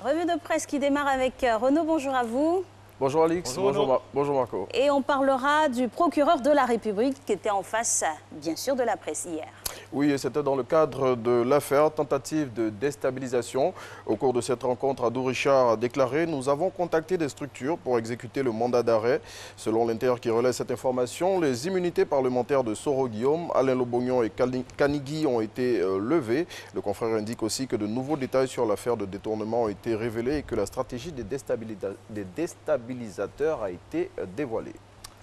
Revue de presse qui démarre avec Renaud. Bonjour à vous. Bonjour Alix, bonjour Marco. Et on parlera du procureur de la République qui était en face, bien sûr, de la presse hier. Oui, et c'était dans le cadre de l'affaire tentative de déstabilisation. Au cours de cette rencontre, Adou Richard a déclaré « Nous avons contacté des structures pour exécuter le mandat d'arrêt ». Selon l'Inter qui relaie cette information, les immunités parlementaires de Soro Guillaume, Alain Lobognon et Kanigui ont été levées. Le confrère indique aussi que de nouveaux détails sur l'affaire de détournement ont été révélés et que la stratégie des déstabilisateurs a été dévoilée.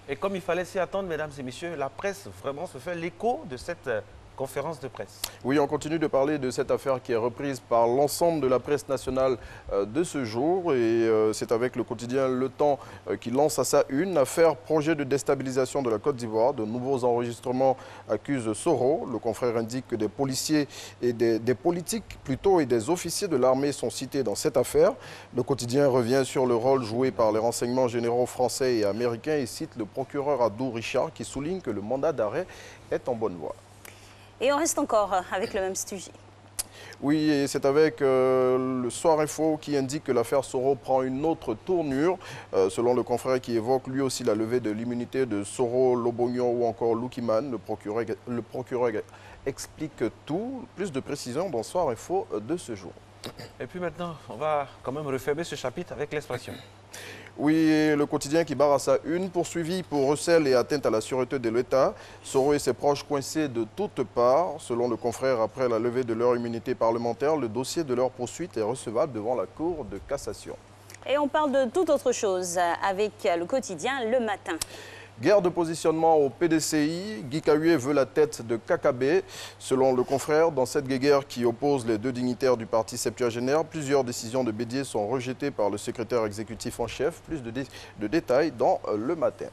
Et comme il fallait s'y attendre, mesdames et messieurs, la presse vraiment se fait l'écho de cette conférence de presse. Oui, on continue de parler de cette affaire qui est reprise par l'ensemble de la presse nationale de ce jour. Et c'est avec le quotidien Le Temps qui lance à sa une l'affaire projet de déstabilisation de la Côte d'Ivoire. De nouveaux enregistrements accusent Soro. Le confrère indique que des policiers et des politiques plutôt et des officiers de l'armée sont cités dans cette affaire. Le quotidien revient sur le rôle joué par les renseignements généraux français et américains et cite le procureur Adou Richard qui souligne que le mandat d'arrêt est en bonne voie. Et on reste encore avec le même sujet. Oui, et c'est avec le Soir Info qui indique que l'affaire Soro prend une autre tournure. Selon le confrère qui évoque lui aussi la levée de l'immunité de Soro, Lobognon ou encore Lukiman, le procureur explique tout. Plus de précisions dans Soir Info de ce jour. Et puis maintenant, on va quand même refermer ce chapitre avec l'expression. Oui, et le quotidien qui barre à sa une, poursuivi pour recel et atteinte à la sûreté de l'État. Soro et ses proches coincés de toutes parts. Selon le confrère, après la levée de leur immunité parlementaire, le dossier de leur poursuite est recevable devant la Cour de cassation. Et on parle de toute autre chose avec le quotidien Le Matin. Guerre de positionnement au PDCI, Guy Kahué veut la tête de Kakabe. Selon le confrère, dans cette guerre qui oppose les deux dignitaires du parti septuagénaire, plusieurs décisions de Bédier sont rejetées par le secrétaire exécutif en chef. Plus de détails dans Le Matin.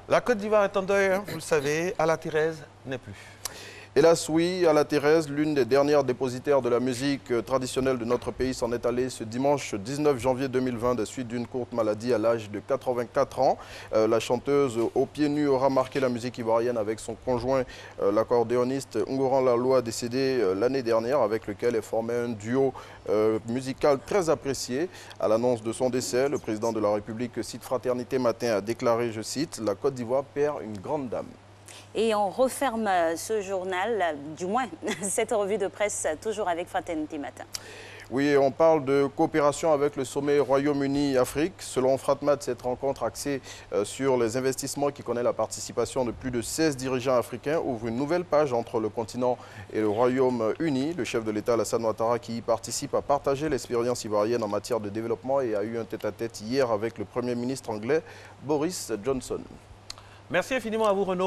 La Côte d'Ivoire est en deuil, vous le savez, Alla Thérèse n'est plus. Hélas, oui, Alla Thérèse, l'une des dernières dépositaires de la musique traditionnelle de notre pays, s'en est allée ce dimanche 19 janvier 2020 des suites d'une courte maladie à l'âge de 84 ans. La chanteuse aux pieds nus aura marqué la musique ivoirienne avec son conjoint, l'accordéoniste Ngoran Laloua, décédé l'année dernière, avec lequel elle formait un duo musical très apprécié. À l'annonce de son décès, le président de la République, site Fraternité Matin, a déclaré, je cite, « La Côte d'Ivoire perd une grande dame ». Et on referme ce journal, du moins cette revue de presse, toujours avec Fraternité Matin. Oui, on parle de coopération avec le sommet Royaume-Uni-Afrique. Selon Fratmat, cette rencontre axée sur les investissements qui connaît la participation de plus de 16 dirigeants africains ouvre une nouvelle page entre le continent et le Royaume-Uni. Le chef de l'État, Alassane Ouattara, qui y participe, a partagé l'expérience ivoirienne en matière de développement et a eu un tête-à-tête hier avec le Premier ministre anglais, Boris Johnson. Merci infiniment à vous, Renaud.